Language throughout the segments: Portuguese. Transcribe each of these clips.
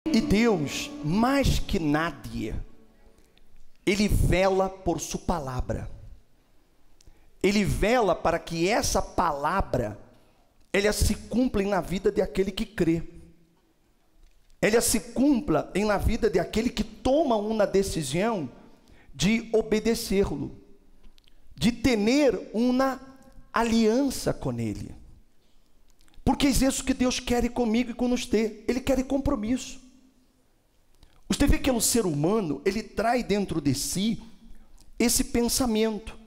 E Deus, mais que nadie, Ele vela por sua palavra. Ele vela para que essa palavra, ela se cumpra na vida de aquele que crê. Ela se cumpra na vida de aquele que toma uma decisão de obedecê-lo, de ter uma aliança com Ele. Porque é isso que Deus quer comigo e com você. Ele quer compromisso. Você vê que o ser humano, ele traz dentro de si esse pensamento.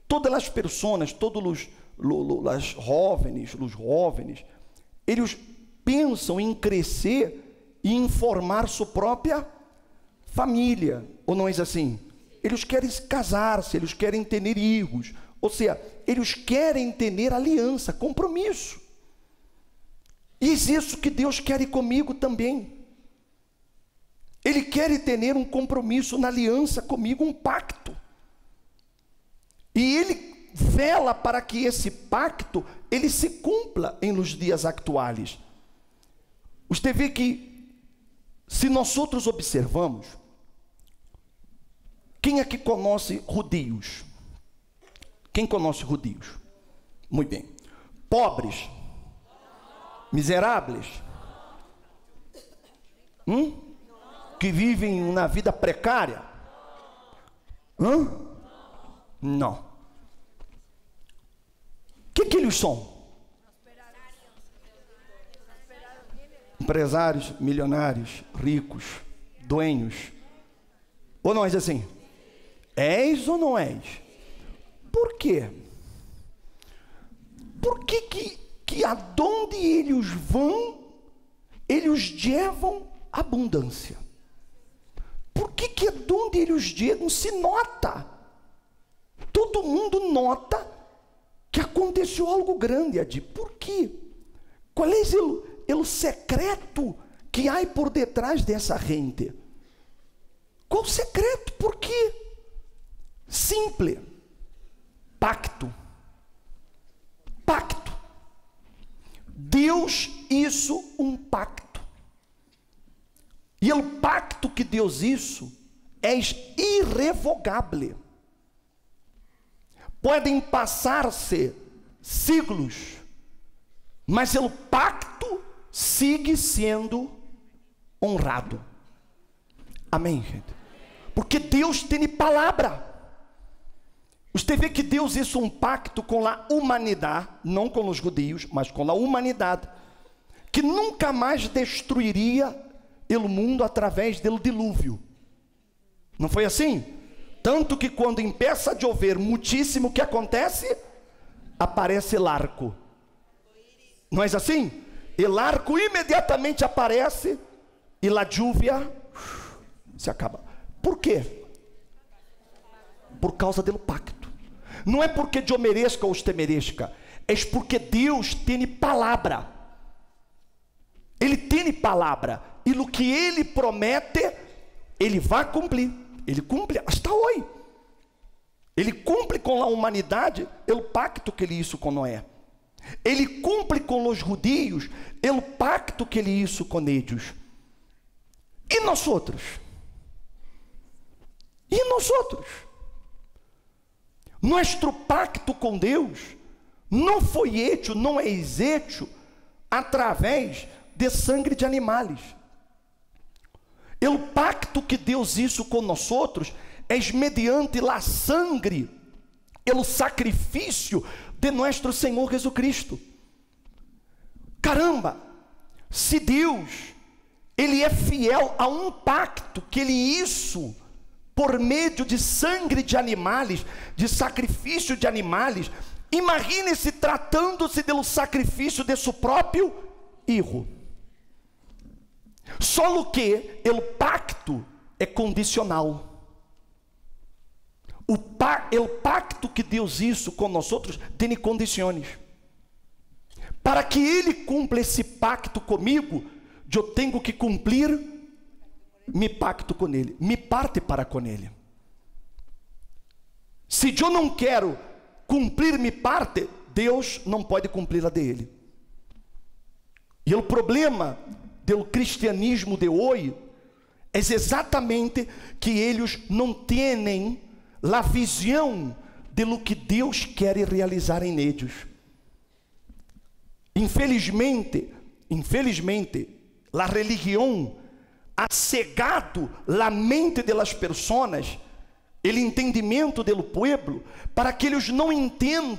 Todas as pessoas, todos os jovens, eles pensam em crescer e em formar sua própria família, ou não é assim? Eles querem casar-se, eles querem ter filhos, ou seja, eles querem ter aliança, compromisso. E é isso que Deus quer comigo também. Ele quer ter um compromisso na aliança comigo, um pacto. E Ele vela para que esse pacto, ele se cumpra nos dias atuais. Você vê que, se nós outros observamos, quem aqui conhece judeus? Quem conhece judeus? Muito bem. Pobres? Miseráveis? Que vivem uma vida precária? Não. O que eles são? Empresários, milionários, ricos, dueños. Ou não é assim? És ou não és? Por quê? Por que aonde eles vão, eles levam abundância? Por que aonde eles chegam se nota? Todo mundo nota que aconteceu algo grande ali. Por quê? Qual é o secreto que há por detrás dessa gente? Qual o secreto? Por quê? Simples. Pacto. Pacto. Deus hizo um pacto. E o pacto que Deus hizo é irrevogável. Podem passar-se siglos, mas o pacto sigue sendo honrado. Amém, gente? Porque Deus tem palavra. Você vê que Deus hizo um pacto com a humanidade, não com os judeus, mas com a humanidade, que nunca mais destruiria o mundo através do dilúvio. Não foi assim? Tanto que quando empieza a chover muitíssimo, o que acontece? Aparece o arco. Não é assim? O arco imediatamente aparece e a lluvia se acaba. Por quê? Por causa do pacto. Não é porque eu mereça ou você mereça, é porque Deus tem palavra. Ele tem palavra, e no que Ele promete, Ele vai cumprir. Ele cumpre até hoje. Ele cumpre com a humanidade o pacto que Ele hizo com Noé. Ele cumpre com os judeus o pacto que Ele hizo com eles. E nós outros? E nós outros? Nosso pacto com Deus não foi hecho, não é hecho através de sangue de animais. O pacto que Deus hizo com nós outros é mediante a sangue, o sacrifício de nosso Senhor Jesus Cristo. Caramba, se Deus, Ele é fiel a um pacto que Ele hizo por meio de sangue de animais, de sacrifício de animais, imagine-se tratando-se do sacrifício de seu próprio filho. Só que o pacto é condicional. O pacto que Deus hizo com nós outros tem condições. Para que Ele cumpra esse pacto comigo, eu tenho que cumprir me pacto com Ele, me parte para com Ele. Se eu não quero cumprir me parte, Deus não pode cumprir a dele. E o problema do cristianismo de hoje é exatamente que eles não têm a visão de lo que Deus quer realizar em eles. Infelizmente, a religião ha cegado a mente das pessoas, o entendimento do povo, para que eles não entendam